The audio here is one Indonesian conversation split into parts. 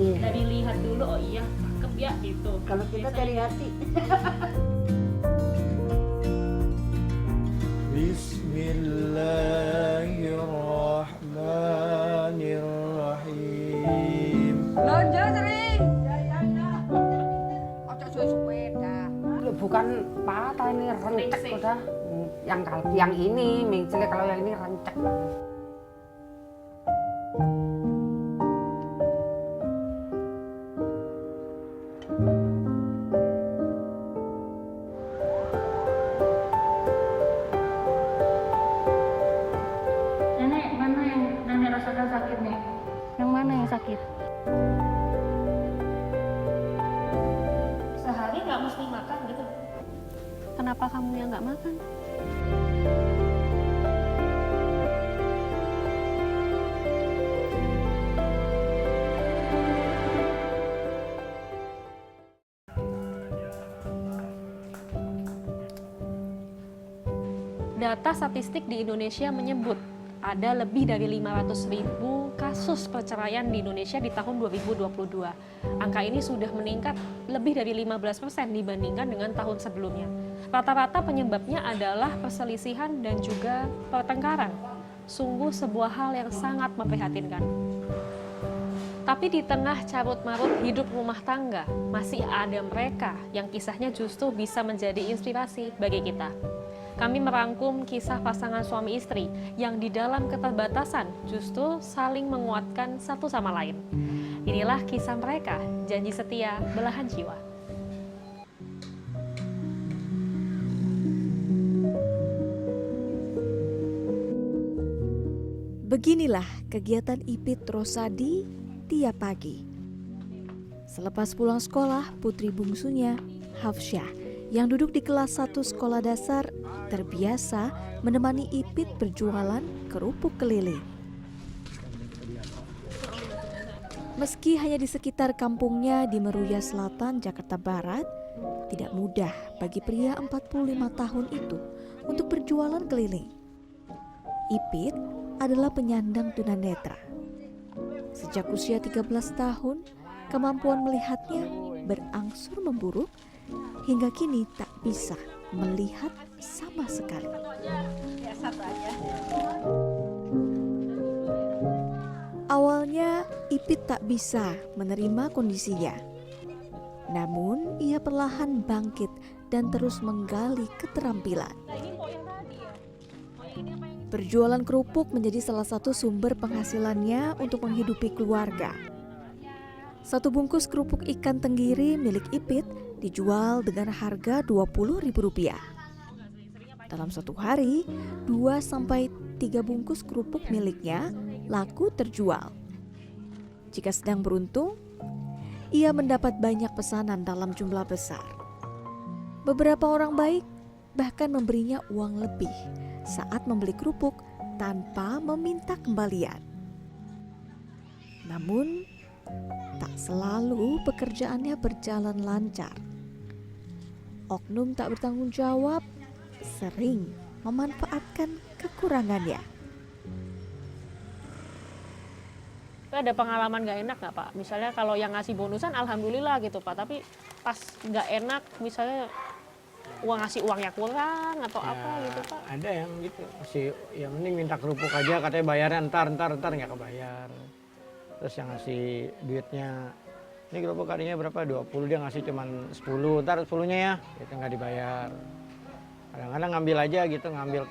Iya. Dari lihat dulu, oh iya cakep ya gitu. Kalau kita dari hati. Bismillahirrahmanirrahim. Belanja sering. Ojo suwe sepeda. Bukan patah ini rencek Mengsek. udah. Yang ini mengsek, kalau yang ini rencek. Nenek, mana yang nenek rasakan sakit nih? Yang mana yang sakit? Sehari nggak mesti makan gitu. Kenapa kamu yang nggak makan? Data statistik di Indonesia menyebut ada lebih dari 500.000 kasus perceraian di Indonesia di tahun 2022. Angka ini sudah meningkat lebih dari 15% dibandingkan dengan tahun sebelumnya. Rata-rata penyebabnya adalah perselisihan dan juga pertengkaran. Sungguh sebuah hal yang sangat memprihatinkan. Tapi di tengah carut-marut hidup rumah tangga, masih ada mereka yang kisahnya justru bisa menjadi inspirasi bagi kita. Kami merangkum kisah pasangan suami istri yang di dalam keterbatasan justru saling menguatkan satu sama lain. Inilah kisah mereka, janji setia, belahan jiwa. Beginilah kegiatan Ipit Rosadi tiap pagi. Selepas pulang sekolah, putri bungsunya, Hafsyah, yang duduk di kelas 1 sekolah dasar, terbiasa menemani Ipit berjualan kerupuk keliling. Meski hanya di sekitar kampungnya di Meruya Selatan, Jakarta Barat, tidak mudah bagi pria 45 tahun itu untuk berjualan keliling. Ipit adalah penyandang tunanetra. Sejak usia 13 tahun, kemampuan melihatnya berangsur memburuk hingga kini tak bisa melihat sama sekali. Awalnya Ipit tak bisa menerima kondisinya. Namun ia perlahan bangkit dan terus menggali keterampilan. Berjualan kerupuk menjadi salah satu sumber penghasilannya untuk menghidupi keluarga. Satu bungkus kerupuk ikan tenggiri milik Ipit dijual dengan harga Rp20.000. Dalam satu hari, 2-3 bungkus kerupuk miliknya laku terjual. Jika sedang beruntung, ia mendapat banyak pesanan dalam jumlah besar. Beberapa orang baik bahkan memberinya uang lebih saat membeli kerupuk tanpa meminta kembalian. Namun, tak selalu pekerjaannya berjalan lancar. Oknum tak bertanggung jawab sering memanfaatkan kekurangannya. Ada pengalaman nggak enak nggak Pak? Misalnya kalau yang ngasih bonusan alhamdulillah gitu Pak, tapi pas nggak enak misalnya ngasih uangnya kurang atau apa gitu Pak? Ada yang gitu, masih yang mending minta kerupuk aja katanya bayarnya ntar nggak kebayar. Terus yang ngasih duitnya, ini kerupuk tadinya berapa? 20, dia ngasih cuman 10, ntar 10-nya ya, itu nggak dibayar. Kadang-kadang ngambil aja gitu, ngambil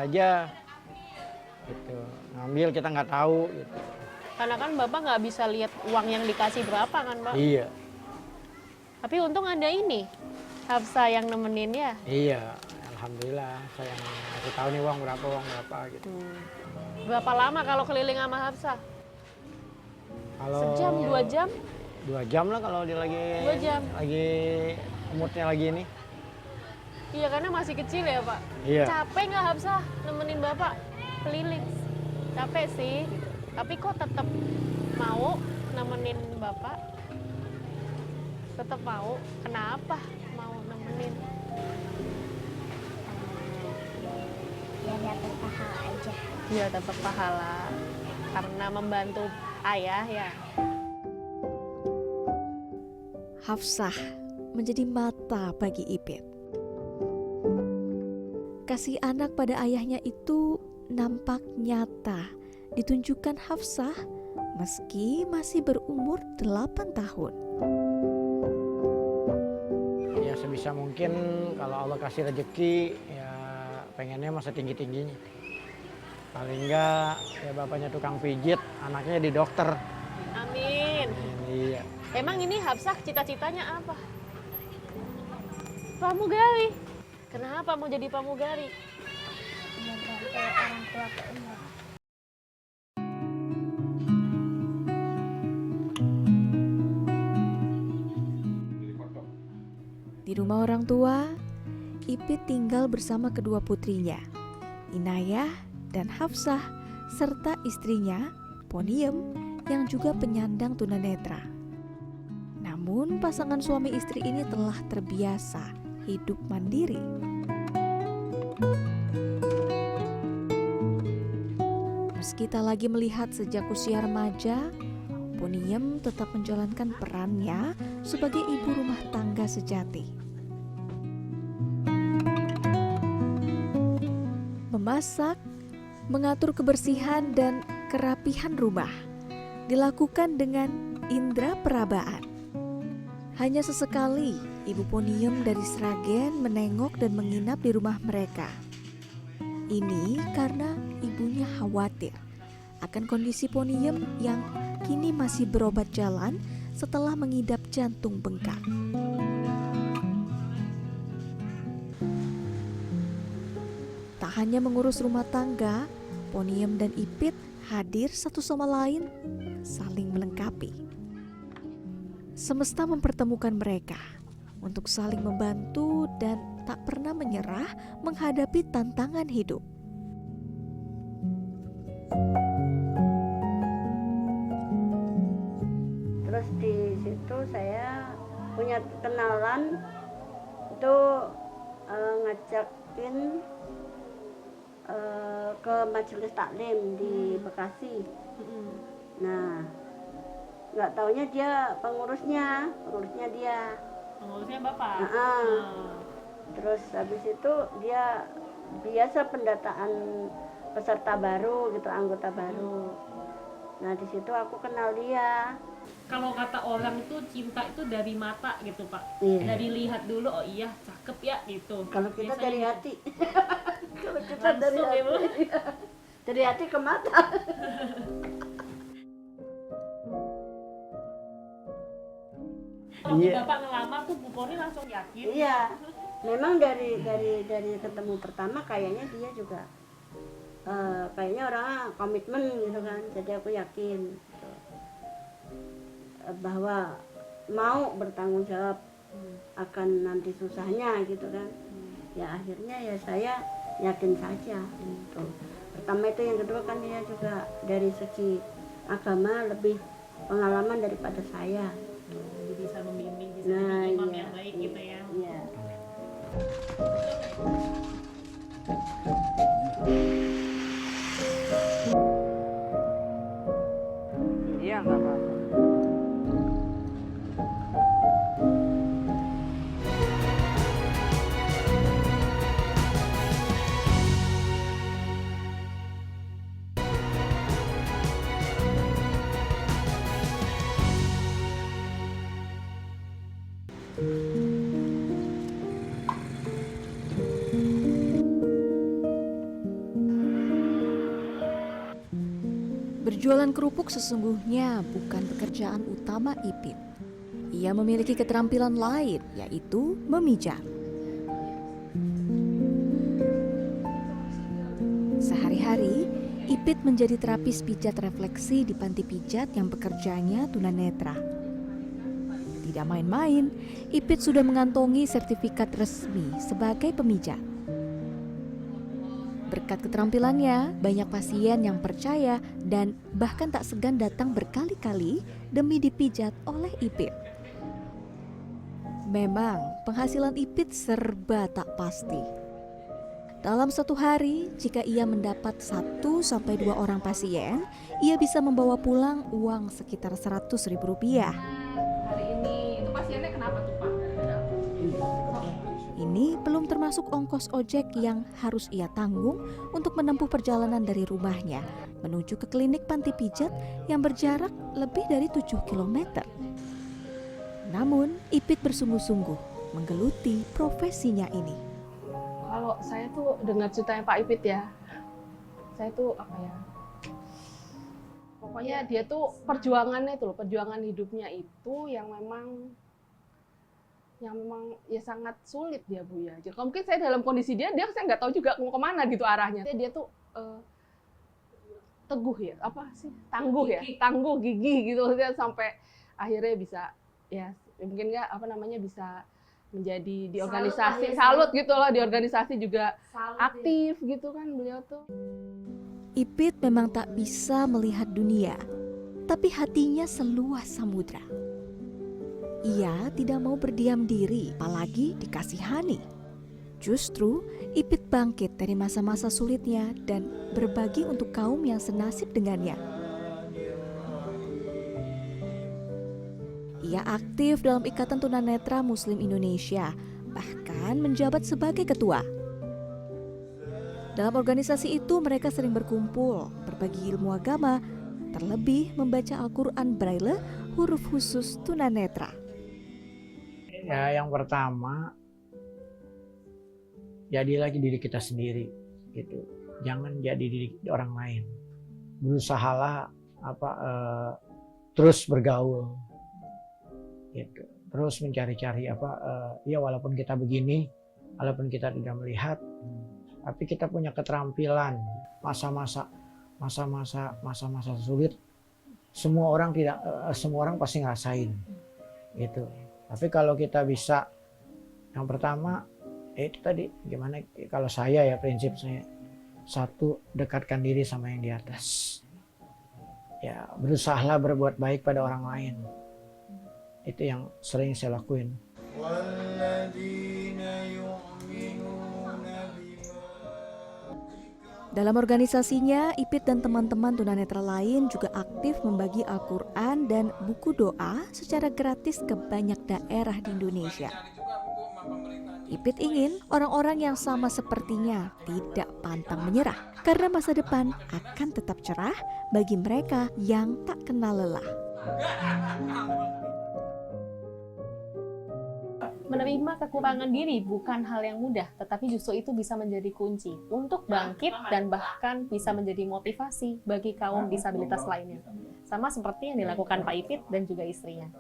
aja gitu, ngambil kita nggak tahu gitu. Karena kan Bapak nggak bisa lihat uang yang dikasih berapa kan Pak? Iya. Tapi untung ada ini, Hafsa yang nemenin ya. Iya, alhamdulillah saya yang ngasih tahu nih uang berapa gitu. Berapa lama kalau keliling sama Hafsa? Kalau Sejam, 2 jam? 2 jam lah kalau dia lagi 2 jam. lagi moodnya lagi ini. Iya karena masih kecil ya Pak. Iya. Capek nggak Hafsa nemenin Bapak keliling? Capek sih, tapi kok tetap mau nemenin Bapak? Tetap mau? Kenapa mau nemenin? Ya dapat pahala aja. Ya dapat pahala karena membantu ayah ya. Hafsah menjadi mata bagi Ipit. Kasih anak pada ayahnya itu nampak nyata ditunjukkan Hafsah meski masih berumur 8 tahun. Ya sebisa mungkin kalau Allah kasih rezeki ya pengennya masa tinggi-tingginya. Paling enggak ya bapaknya tukang pijit, anaknya di dokter. Amin. Iya. Emang ini Hafsah cita-citanya apa? Pramugari. Kenapa mau jadi pramugari? Membantu orang tua ke umur. Di rumah orang tua, Ipit tinggal bersama kedua putrinya, Inayah dan Hafsah, serta istrinya, Poniem, yang juga penyandang tunanetra. Namun pasangan suami istri ini telah terbiasa hidup mandiri. Meski tak lagi melihat sejak usia remaja, Poniem tetap menjalankan perannya sebagai ibu rumah tangga sejati. Memasak, mengatur kebersihan dan kerapihan rumah dilakukan dengan indera perabaan. Hanya sesekali Ibu Poniem dari Sragen menengok dan menginap di rumah mereka. Ini karena ibunya khawatir akan kondisi Poniem yang kini masih berobat jalan setelah mengidap jantung bengkak. Tak hanya mengurus rumah tangga, Poniem dan Ipit hadir satu sama lain, saling melengkapi. Semesta mempertemukan mereka untuk saling membantu dan tak pernah menyerah menghadapi tantangan hidup. Terus di situ saya punya kenalan itu ngajakin ke majelis taklim di Bekasi. Nah, nggak taunya dia pengurusnya dia. Pengurusnya Bapak? Terus habis itu dia biasa pendataan peserta baru gitu, anggota baru. Nah di situ aku kenal dia. Kalau kata orang itu cinta itu dari mata gitu Pak. Iya. Dari lihat dulu, oh iya cakep ya gitu. Kalau kita Biasanya dari gitu. hati. Kalau kita dari Langsung ya, Bu? hati. Dari hati ke mata. Waktu Iya. Bapak ngelamar tuh Bu Poni langsung yakin. Iya. Memang dari ketemu pertama kayaknya dia juga kayaknya orangnya komitmen gitu kan. Jadi aku yakin gitu, bahwa mau bertanggung jawab akan nanti susahnya gitu kan. Ya akhirnya ya saya yakin saja gitu. Pertama itu, yang kedua kan dia juga dari segi agama lebih pengalaman daripada saya. Jadi bisa membimbing, bisa Nah, jadi imam iya, yang baik iya, gitu ya. iya. Iya, nggak apa-apa. Berjualan kerupuk sesungguhnya bukan pekerjaan utama Ipit. Ia memiliki keterampilan lain, yaitu memijat. Sehari-hari, Ipit menjadi terapis pijat refleksi di panti pijat yang pekerjanya tunanetra. Tidak main-main, Ipit sudah mengantongi sertifikat resmi sebagai pemijat. Berkat keterampilannya, banyak pasien yang percaya dan bahkan tak segan datang berkali-kali demi dipijat oleh Ipit. Memang penghasilan Ipit serba tak pasti. Dalam satu hari, jika ia mendapat 1-2 orang pasien, ia bisa membawa pulang uang sekitar Rp100.000. Hari ini itu pasiennya kenapa tuh Pak? Ini belum termasuk ongkos ojek yang harus ia tanggung untuk menempuh perjalanan dari rumahnya menuju ke klinik panti pijat yang berjarak lebih dari 7 km. Namun, Ipit bersungguh-sungguh menggeluti profesinya ini. Kalau saya tuh dengar ceritanya Pak Ipit ya, saya tuh pokoknya dia tuh perjuangannya itu loh, perjuangan hidupnya itu yang memang ya sangat sulit dia Bu ya. Jadi mungkin saya dalam kondisi dia saya nggak tahu juga mau kemana gitu arahnya. Dia tuh teguh ya, tangguh gigih gitu sampai akhirnya bisa ya mungkin nggak bisa menjadi di organisasi salut gitu loh, di organisasi juga aktif gitu kan beliau tuh. Ipit memang tak bisa melihat dunia, tapi hatinya seluas samudra. Ia tidak mau berdiam diri, apalagi dikasihani. Justru, Ipit bangkit dari masa-masa sulitnya dan berbagi untuk kaum yang senasib dengannya. Ia aktif dalam Ikatan Tunanetra Muslim Indonesia, bahkan menjabat sebagai ketua. Dalam organisasi itu mereka sering berkumpul, berbagi ilmu agama, terlebih membaca Al-Quran Braille huruf khusus tunanetra. Ya, yang pertama, jadilah diri kita sendiri, gitu. Jangan jadi diri orang lain. Berusahalah terus bergaul, gitu. Terus mencari-cari ya walaupun kita begini, walaupun kita tidak melihat, tapi kita punya keterampilan. Masa-masa sulit, semua orang pasti ngerasain, gitu. Tapi kalau kita bisa, yang pertama, itu tadi gimana? Kalau saya ya prinsip saya, satu, dekatkan diri sama yang di atas. Ya, berusahalah berbuat baik pada orang lain. Itu yang sering saya lakuin. Dalam organisasinya, Ipit dan teman-teman tunanetra lain juga aktif membagi Al-Quran dan buku doa secara gratis ke banyak daerah di Indonesia. Ipit ingin orang-orang yang sama sepertinya tidak pantang menyerah, karena masa depan akan tetap cerah bagi mereka yang tak kenal lelah. Menerima kekurangan diri bukan hal yang mudah, tetapi justru itu bisa menjadi kunci untuk bangkit dan bahkan bisa menjadi motivasi bagi kaum disabilitas lainnya. Sama seperti yang dilakukan Pak Ipit dan juga istrinya.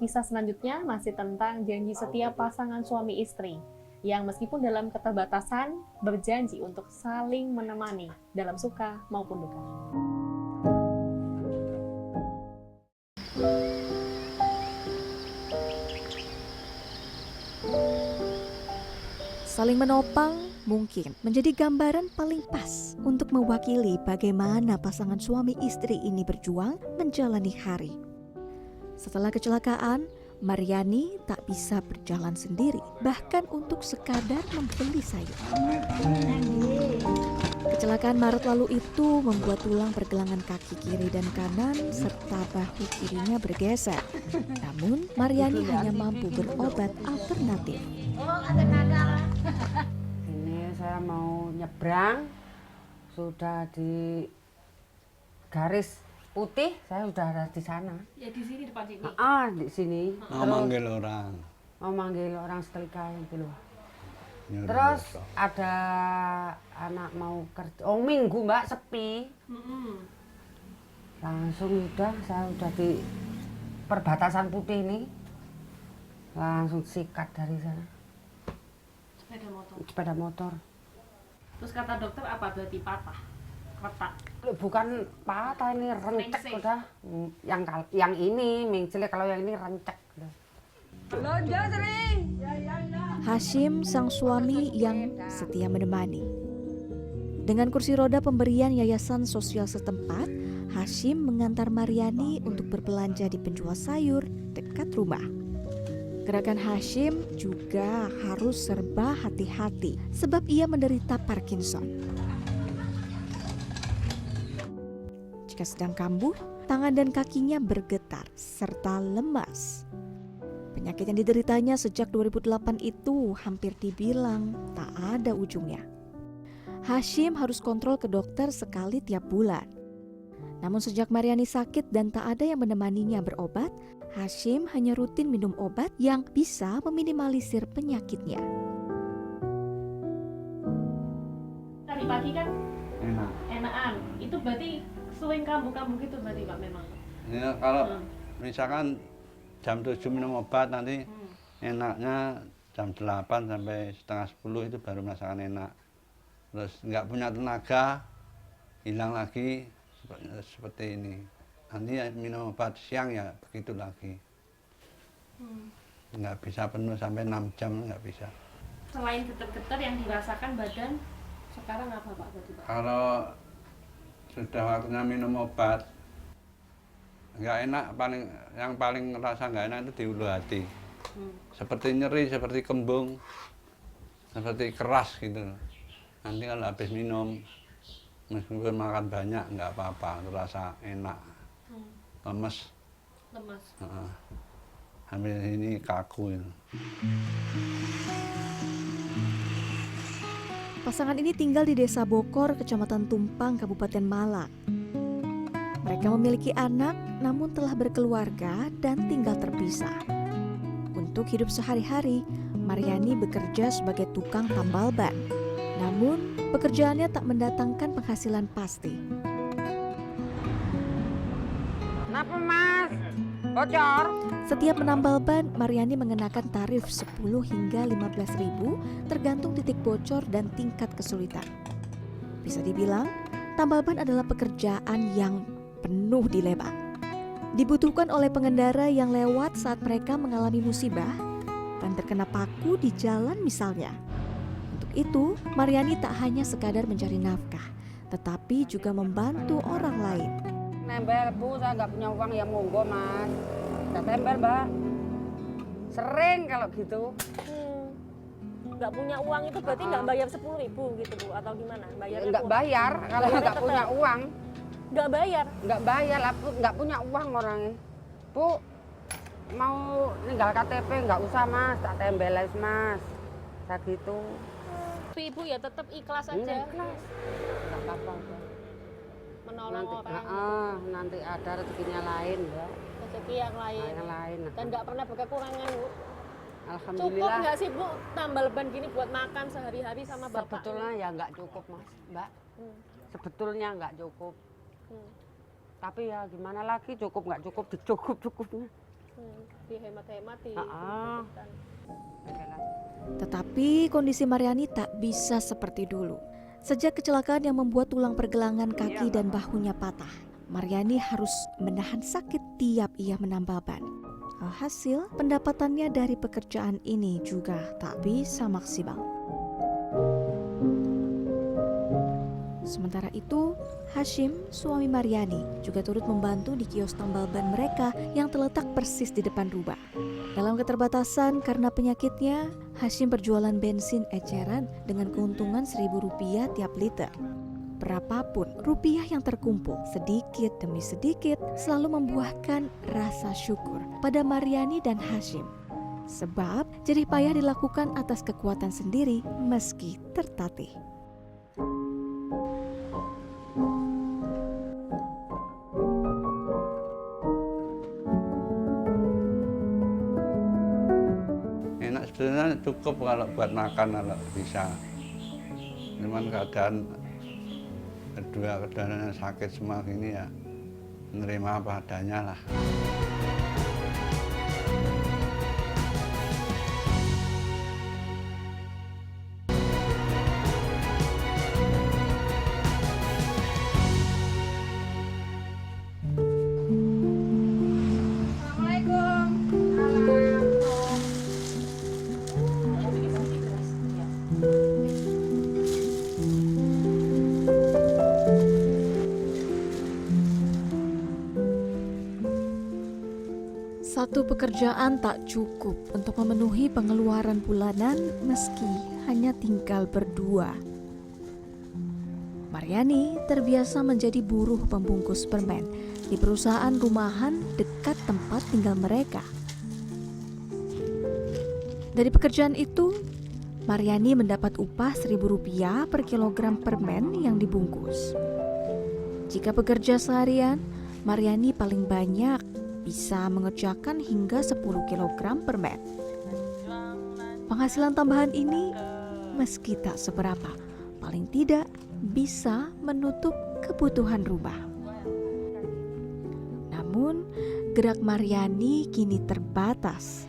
Kisah selanjutnya masih tentang janji setia pasangan suami istri yang meskipun dalam keterbatasan berjanji untuk saling menemani dalam suka maupun duka. Saling menopang mungkin menjadi gambaran paling pas untuk mewakili bagaimana pasangan suami istri ini berjuang menjalani hari. Setelah kecelakaan, Maryani tak bisa berjalan sendiri, bahkan untuk sekadar membeli sayur. Kecelakaan Maret lalu itu membuat tulang pergelangan kaki kiri dan kanan serta bahu kirinya bergeser. Namun, Maryani hanya mampu berobat alternatif. Ini saya mau nyebrang, sudah di garis putih, saya sudah ada di sana. Ya di sini depan sini. Di sini. Mau manggil orang. Mau manggil orang setrika itu loh. Nyuruh Terus besok. ada anak mau kerja. Oh minggu Mbak sepi. Langsung saya udah di perbatasan putih ini. Langsung sikat dari sana. Sepeda motor. Terus kata dokter apa berarti patah? Retak. Bukan patah, ini rencek udah. Yang ini mengsel, kalau yang ini rencek udah. Lonjo sering. Hashim sang suami yang setia menemani. Dengan kursi roda pemberian yayasan sosial setempat, Hashim mengantar Maryani untuk berbelanja di penjual sayur dekat rumah. Gerakan Hashim juga harus serba hati-hati sebab ia menderita Parkinson. Jika sedang kambuh, tangan dan kakinya bergetar serta lemas. Penyakit yang dideritanya sejak 2008 itu hampir dibilang tak ada ujungnya. Hashim harus kontrol ke dokter sekali tiap bulan. Namun sejak Maryani sakit dan tak ada yang menemaninya berobat, Hashim hanya rutin minum obat yang bisa meminimalisir penyakitnya. Tadi pagi kan Enak. enakan, itu berarti sering kambuh-kambuh gitu berarti Pak memang? Ya, kalau misalkan jam 7 minum obat, nanti enaknya jam 8 sampai setengah 10 itu baru merasakan enak. Terus nggak punya tenaga, hilang lagi seperti ini. Nanti ya minum obat siang ya begitu lagi. Nggak bisa penuh sampai 6 jam, nggak bisa. Selain getar-getar yang dirasakan badan, sekarang apa Pak berarti Pak? Kalau sudah waktunya minum obat, nggak enak, yang paling rasa nggak enak itu di ulu hati. Seperti nyeri, seperti kembung, seperti keras gitu. Nanti kalau habis minum, meskipun makan banyak nggak apa-apa, terasa enak, lemes. Hampir ini kaku itu. Pasangan ini tinggal di Desa Bokor, Kecamatan Tumpang, Kabupaten Malang. Mereka memiliki anak, namun telah berkeluarga dan tinggal terpisah. Untuk hidup sehari-hari, Maryani bekerja sebagai tukang tambal ban. Namun, pekerjaannya tak mendatangkan penghasilan pasti. Kenapa Mas? Bocor? Setiap menambal ban, Maryani mengenakan tarif 10 hingga 15.000 tergantung titik bocor dan tingkat kesulitan. Bisa dibilang, tambal ban adalah pekerjaan yang penuh dilema. Dibutuhkan oleh pengendara yang lewat saat mereka mengalami musibah, ban terkena paku di jalan misalnya. Untuk itu, Maryani tak hanya sekadar mencari nafkah, tetapi juga membantu orang lain. Nembel Bu, saya nggak punya uang ya monggo Mas. Nggak tembel Mbak. Sering kalau gitu. Nggak punya uang itu berarti nggak bayar 10.000 gitu Bu, atau gimana? Bayarnya Nggak bayar kalau nggak punya uang. Nggak bayar? Nggak bayar lah, nggak punya uang orangnya. Bu, mau ninggal KTP nggak usah Mas, tak tembeles Mas. Kayak gitu. Ibu ya tetap ikhlas aja. Ikhlas. Nggak apa-apa. Menolong orang. Nanti ada rezekinya lain ya. Rezeki yang lain. Yang lain. Dan nggak pernah berkekurangan Bu. Alhamdulillah. Cukup nggak sih Bu tambal ban gini buat makan sehari-hari sama Bapak? Sebetulnya ya nggak cukup Mas, Mbak. Sebetulnya nggak cukup. Tapi ya gimana lagi, cukup nggak cukup, dicukup-cukupnya. Dihemat-hemati. Tetapi kondisi Maryani tak bisa seperti dulu. Sejak kecelakaan yang membuat tulang pergelangan kaki dan bahunya patah, Maryani harus menahan sakit tiap ia menambal ban. Alhasil, pendapatannya dari pekerjaan ini juga tak bisa maksimal. Sementara itu, Hashim, suami Maryani, juga turut membantu di kios tambal ban mereka yang terletak persis di depan rumah. Dalam keterbatasan karena penyakitnya, Hashim berjualan bensin eceran dengan keuntungan Rp1.000 tiap liter. Berapapun rupiah yang terkumpul, sedikit demi sedikit selalu membuahkan rasa syukur pada Maryani dan Hashim. Sebab jerih payah dilakukan atas kekuatan sendiri meski tertatih. Sebenarnya cukup kalau buat makan kalau bisa. Cuman keadaan kedua-keduanya sakit semua gini ya, menerima apa adanya lah. Satu pekerjaan tak cukup untuk memenuhi pengeluaran bulanan meski hanya tinggal berdua. Maryani terbiasa menjadi buruh pembungkus permen di perusahaan rumahan dekat tempat tinggal mereka. Dari pekerjaan itu, Maryani mendapat upah Rp1.000 per kilogram permen yang dibungkus. Jika bekerja seharian, Maryani paling banyak bisa mengerjakan hingga 10 kilogram permen. Penghasilan tambahan ini meski tak seberapa, paling tidak bisa menutup kebutuhan rumah. Namun, gerak Maryani kini terbatas.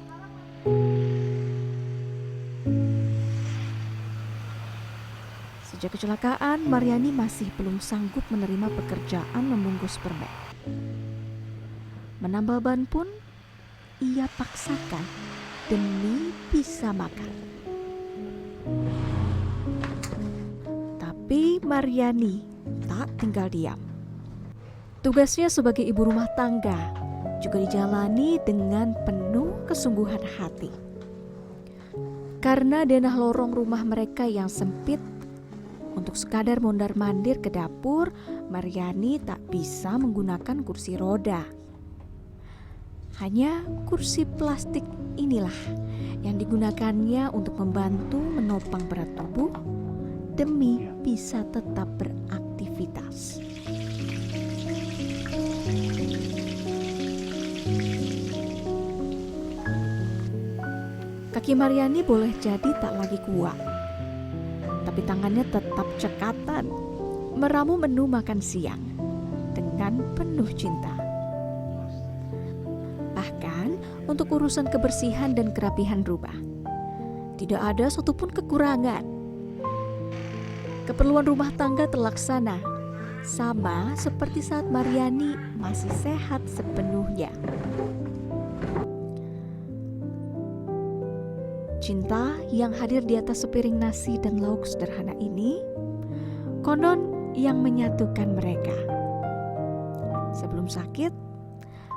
Sejak kecelakaan, Maryani masih belum sanggup menerima pekerjaan membungkus permen. Menambal ban pun ia paksakan demi bisa makan. Tapi Maryani tak tinggal diam. Tugasnya sebagai ibu rumah tangga juga dijalani dengan penuh kesungguhan hati. Karena denah lorong rumah mereka yang sempit, untuk sekadar mondar-mandir ke dapur, Maryani tak bisa menggunakan kursi roda. Hanya kursi plastik inilah yang digunakannya untuk membantu menopang berat tubuh demi bisa tetap beraktivitas. Kaki Maryani boleh jadi tak lagi kuat, tapi tangannya tetap cekatan meramu menu makan siang dengan penuh cinta. Bahkan untuk urusan kebersihan dan kerapihan rumah, tidak ada satupun kekurangan. Keperluan rumah tangga terlaksana, sama seperti saat Maryani masih sehat sepenuhnya. Cinta yang hadir di atas sepiring nasi dan lauk sederhana ini, konon yang menyatukan mereka. Sebelum sakit,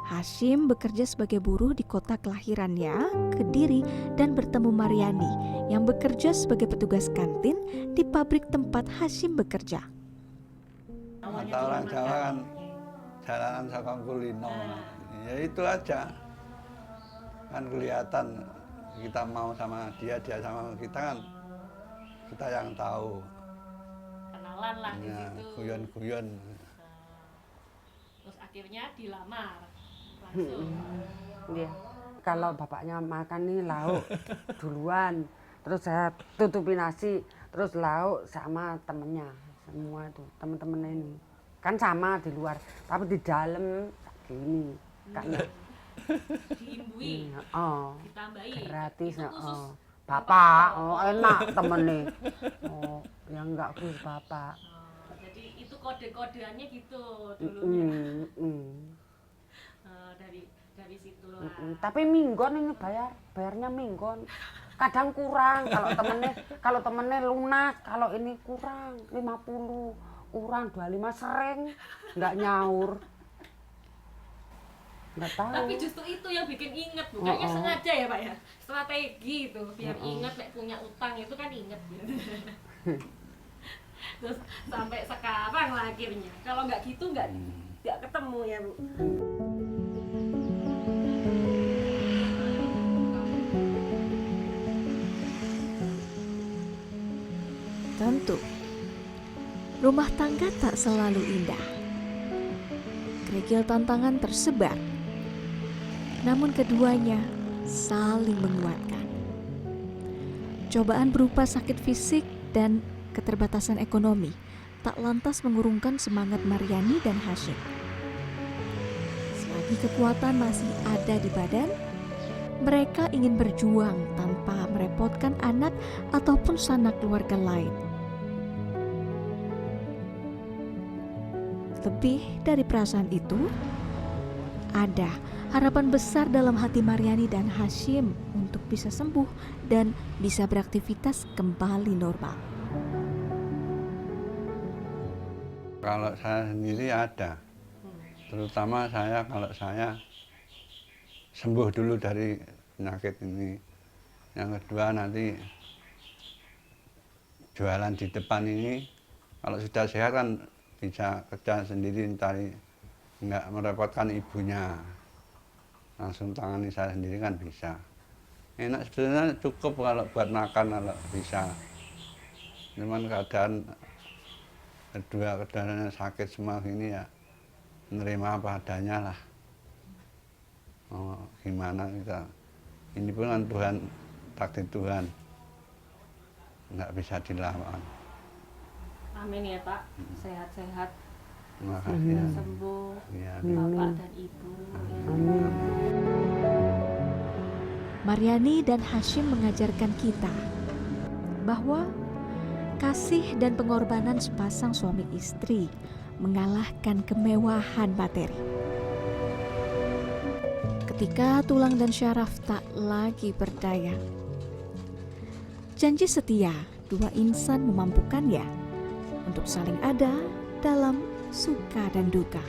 Hashim bekerja sebagai buruh di kota kelahirannya, Kediri, dan bertemu Maryani yang bekerja sebagai petugas kantin di pabrik tempat Hashim bekerja. Kata orang Jawa kan jalanan saka kulino, ya itu aja. Kan kelihatan kita mau sama dia, dia sama kita kan kita yang tahu. Kenalan lah di Ya, situ. guyon-guyon. Terus akhirnya dilamar langsung. Iya. Kalau bapaknya makan nih lauk duluan, terus saya tutupi nasi, terus lauk sama temennya, semua itu temen-temen ini kan sama di luar, tapi di dalam gini karena Diimbui, oh ditambahi. gratis Itu khusus bapak, oh enak temennya, oh yang enggak khusus bapak. Jadi itu kode-kodeannya gitu dulunya. Dari situlah. Tapi minggon ini bayarnya minggon. Kadang kurang kalau temennya lunas, kalau ini kurang 50, kurang 25 sering nggak nyaur. Nggak tahu. Tapi justru itu yang bikin inget, bukannya sengaja ya Pak ya, strategi itu biar inget nek punya utang itu kan inget gitu. Terus sampai sekarang lah akhirnya, kalau nggak gitu nggak ketemu ya Bu. Tentu, rumah tangga tak selalu indah. Kerikil tantangan tersebar, namun keduanya saling menguatkan. Cobaan berupa sakit fisik dan keterbatasan ekonomi tak lantas mengurungkan semangat Maryani dan Hashim. Selagi kekuatan masih ada di badan, mereka ingin berjuang tanpa merepotkan anak ataupun sanak keluarga lain. Lebih dari perasaan itu, ada harapan besar dalam hati Maryani dan Hashim untuk bisa sembuh dan bisa beraktivitas kembali normal. Kalau saya sendiri ada, terutama kalau saya sembuh dulu dari penyakit ini. Yang kedua nanti jualan di depan ini, kalau sudah sehat kan bisa kerja sendiri, cari nggak merepotkan ibunya, langsung tangani saya sendiri kan bisa. Enak sebenarnya cukup kalau buat makan kalau bisa. Cuman keadaannya sakit semua gini ya menerima apa adanya lah. Oh, gimana kita? Ini pun kan Tuhan, takdir Tuhan. Nggak bisa dilawan. Amin ya Pak, sehat-sehat, Terima kasih. Ya. sembuh, Ya, Bapak dan Ibu. Maryani dan Hashim mengajarkan kita bahwa kasih dan pengorbanan sepasang suami istri mengalahkan kemewahan materi. Ketika tulang dan syaraf tak lagi berdaya, janji setia dua insan memampukannya untuk saling ada dalam suka dan duka.